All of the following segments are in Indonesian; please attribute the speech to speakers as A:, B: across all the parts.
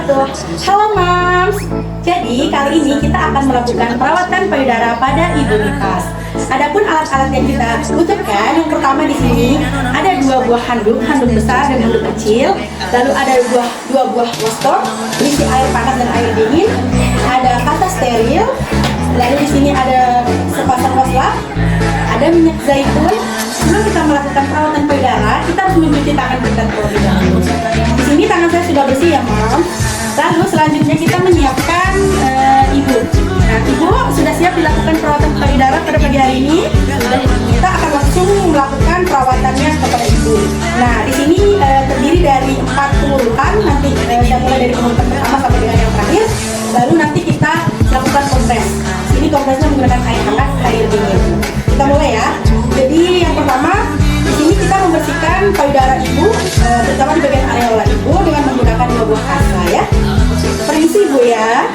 A: wabarakatuh. Halo Moms. Jadi kali ini kita akan melakukan perawatan payudara pada ibu nifas. Adapun alat-alat yang kita butuhkan, yang pertama di sini ada 2 buah handuk besar dan handuk kecil. Lalu ada 2 buah wastafel berisi air panas dan air dingin. Ada kata steril. Lalu di sini ada sepasang waslap. Ada minyak zaitun. Sebelum kita melakukan perawatan payudara, kita harus mencuci tangan kita terlebih dahulu. Di sini tangan saya sudah bersih ya, Mom. Lalu selanjutnya kita menyiapkan ibu. Nah, ibu sudah siap dilakukan perawatan payudara pada pagi hari ini. Kita akan langsung melakukan perawatannya kepada ibu. Nah, di sini terdiri dari 4 pengurutan. Nanti saya mulai dari pengurutan pertama sampai dengan yang terakhir. Lalu nanti kita lakukan kompres. Sini kompresnya menggunakan air hangat, air dingin. Kita mulai ya. Jadi yang pertama, di sini kita membersihkan payudara ibu, terutama di bagian areola ibu dengan menggunakan 2 buah kasa ya. Permisi ibu ya.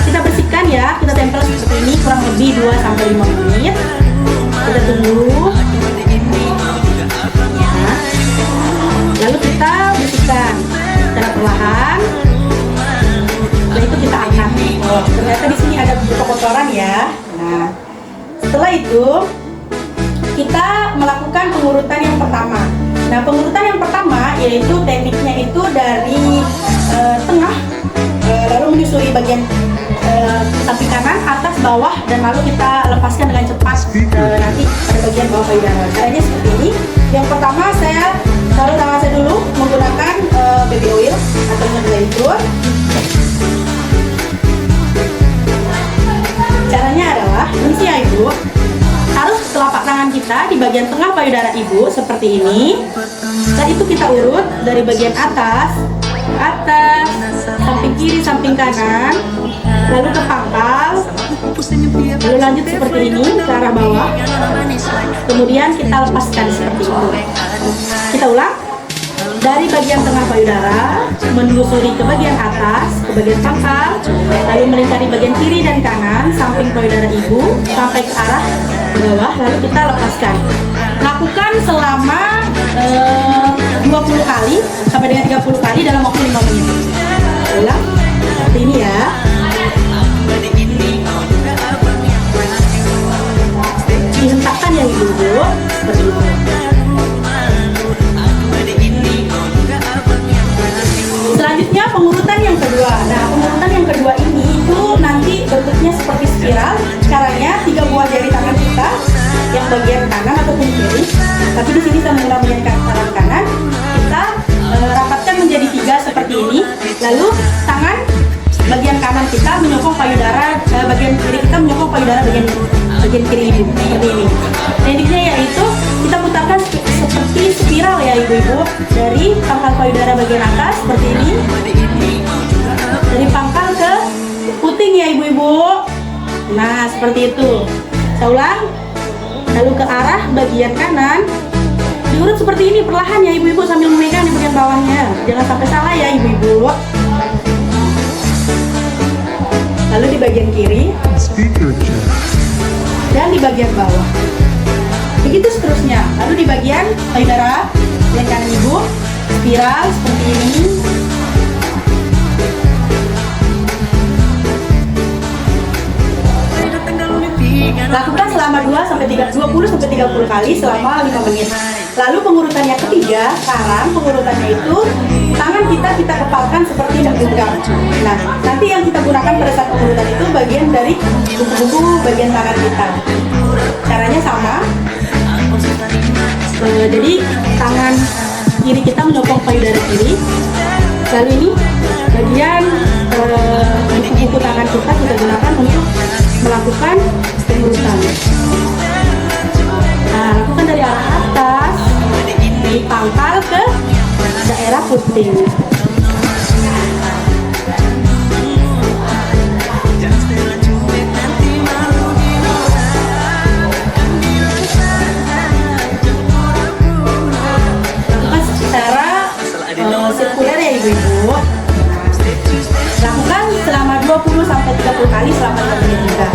A: Kita bersihkan ya, kita tempel seperti ini kurang lebih 2-5 menit. Kita tunggu. Nah, lalu kita bersihkan secara perlahan. Setelah itu kita angkat. Oh, ternyata di sini ada beberapa kotoran ya. Nah, setelah itu kita melakukan pengurutan yang pertama. Nah, pengurutan yang pertama yaitu tekniknya itu dari tengah, lalu menyusuri bagian samping kanan, atas, bawah, dan lalu kita lepaskan dengan cepat nanti pada bagian bawah payudara. Caranya seperti ini. Yang pertama saya taruh tangan saya dulu menggunakan baby oil atau minyak zaitun. Caranya adalah ini ya ibu, harus telapak tangan kita di bagian tengah payudara ibu seperti ini. Setelah itu kita urut dari bagian atas, samping kiri, samping kanan, lalu ke pangkal, lalu lanjut seperti ini ke arah bawah. Kemudian kita lepaskan seperti itu. Kita ulang. Dari bagian tengah payudara, menelusuri ke bagian atas, ke bagian pangkal, lalu melingkari bagian kiri dan kanan, samping payudara ibu, sampai ke arah bawah, lalu kita lepaskan. Lakukan selama 20 kali, sampai dengan 30 kali dalam waktu 5 menit. Ulang, seperti ini ya. Dihentakkan ya ibu-ibu, seperti itu. Selanjutnya pengurutan yang kedua. Nah, pengurutan yang kedua ini itu nanti bentuknya seperti spiral. Caranya 3 buah jari tangan kita yang bagian kanan ataupun kiri. Tapi di sini saya menggunakan bagian tangan kanan. Kita rapatkan menjadi 3 seperti ini. Lalu tangan bagian kanan kita menyokong payudara, bagian kiri kita menyokong payudara bagian kiri ibu seperti ini. Tekniknya yaitu kita putarkan seperti spiral ya ibu-ibu, dari pangkal payudara bagian atas seperti ini, dari pangkal ke puting ya ibu-ibu. Nah, seperti itu. Saya ulang. Lalu ke arah bagian kanan, diurut seperti ini perlahan ya ibu-ibu sambil memegang di bagian bawahnya. Jangan sampai salah ya ibu-ibu. Lalu di bagian kiri dan di bagian bawah. Begitu seterusnya. Lalu di bagian payudara bagian kanan ibu, spiral seperti ini. Lakukan selama 20-30 kali selama 5 menit. Lalu pengurutan yang ketiga, sekarang pengurutannya itu tangan kita kepalkan seperti menggenggam. Nah, nanti yang kita gunakan pada saat pengurutan itu bagian dari buku-buku bagian tangan kita. Caranya sama. Jadi tangan kiri kita menyokong payudara kiri. Lalu ini bagian buku tangan kita gunakan untuk melakukan pengurutan. Nah, lakukan dari arah atas, dari pangkal ke daerah puting. Lakukan secara sirkuler ya ibu-ibu. Lakukan selama 20-30 kali selama 5 menit juga.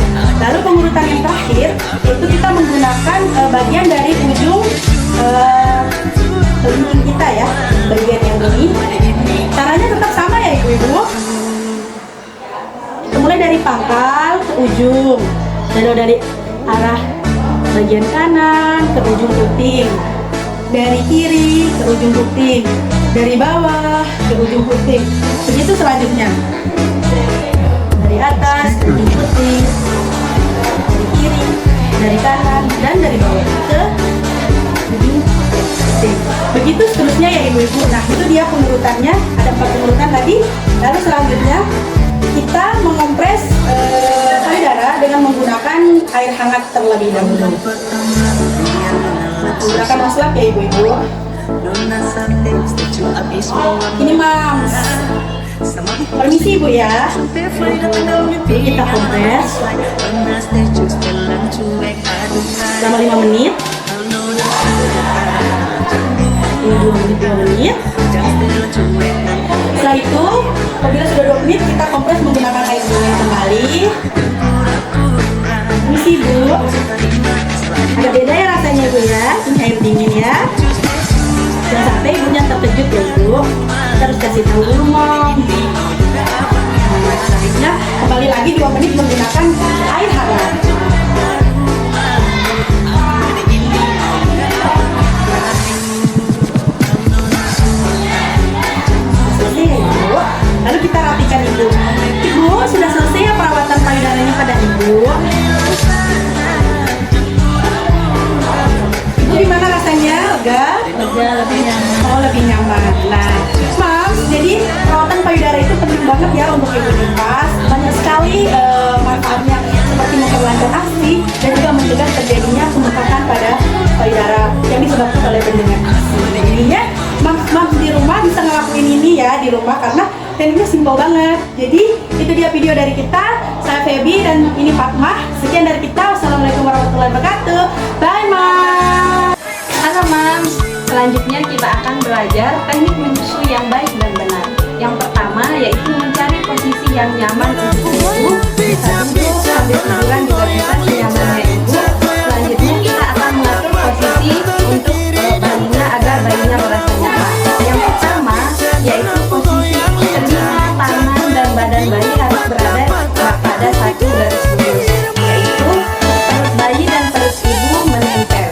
A: Lalu pengurutan yang terakhir itu kita menggunakan bagian dari ujung dinding kita ya, bagian yang ini. Caranya tetap sama ya ibu ibu-ibu. Kita mulai dari pangkal ke ujung. Dari arah bagian kanan ke ujung puting, dari kiri ke ujung puting, dari bawah ke ujung puting. Begitu selanjutnya. Dari atas ke ujung puting, dari kiri, dari kanan, dan dari bawah ke ujung puting. Begitu seterusnya ya ibu-ibu. Nah, itu dia pengurutannya. Ada 4 pengurutan tadi. Lalu selanjutnya kita mengompres payudara dengan menggunakan air hangat terlebih dahulu. Menggunakan maslap ya ibu-ibu. Ini Mams. Permisi ibu ya. Jadi kita kompres selama 5 menit. 2 menit. Setelah itu, apabila sudah 2 menit, kita kompres menggunakan air dingin kembali. Permisi ibu. Agak beda ya rasanya ibu ya. Ini air dingin ya. Jangan sampai ibunya terkejut ya ibu. Kita harus kasih tahu dulu Mom. Nah, selanjutnya kembali lagi 2 menit menggunakan air hangat. Selesai ya ibu. Lalu kita rapikan ibu. Ibu sudah selesai ya perawatan payudaranya pada ibu. Ibu gimana rasanya? Lega? Lega, lebih nyaman. Oh, lebih nyaman. Nah, Mams, jadi perawatan payudara itu penting banget ya untuk ibu nipas. Banyak sekali manfaatnya seperti memperlancar ASI dan juga mencegah terjadinya pembengkakan pada payudara yang disebabkan oleh bendungan ASI. Jadinya Mams di rumah bisa ngelakuin ini ya di rumah karena tekniknya simpel banget. Jadi itu dia video dari kita. Saya Feby dan ini Fatmah. Sekian dari kita. Wassalamualaikum warahmatullahi wabarakatuh. Bye Mams.
B: Halo Mams, selanjutnya kita akan belajar teknik menyusui yang baik dan benar. Yang pertama yaitu mencari posisi yang nyaman untuk ibu. Bisa duduk sambil tiduran juga bisa senyamannya ibu. Selanjutnya kita akan mengatur posisi untuk bayinya agar bayinya merasa nyaman. Yang pertama yaitu posisi telinga, tangan, dan badan bayi harus berada pada satu garis lurus, yaitu perut bayi dan perut ibu menempel.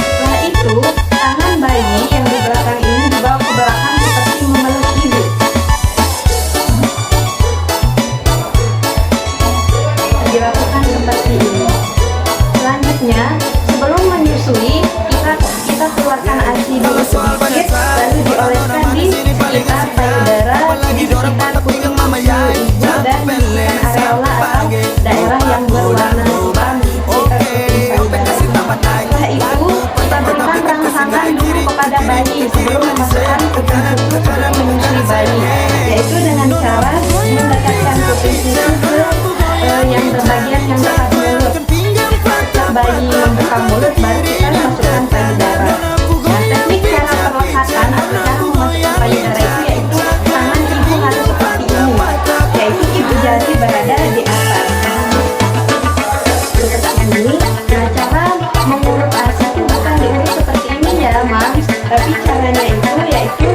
B: Setelah itu, tangan bayi yang di belakang ini dibawa ke belakang seperti memeluk ibu. Dilakukan seperti ini. Selanjutnya, sebelum menyusui, kita keluarkan ASI dulu sedikit, lalu dioleskan di sekitar payudara, di sekitar puting ibu dan di areola atau daerah yang berwarna hitam di sekitar puting payudara. Setelah itu, kita berikan rangsangan dulu kepada bayi sebelum memasukkan kuping susu sebelum menyusui bayi, yaitu dengan cara mendekatkan kuping susu ke yang bagian yang dekat mulut. Setelah bayi membuka mulut, baru kita masukkan payudara. Nah, teknik cara perlekatan atau cara memasukkan payudara itu yaitu tangan ibu harus seperti ini, yaitu ibu jari berada di atas. Ini, nah cara mengurut ASI itu bukan diurut seperti ini ya Mams, tapi caranya itu yaitu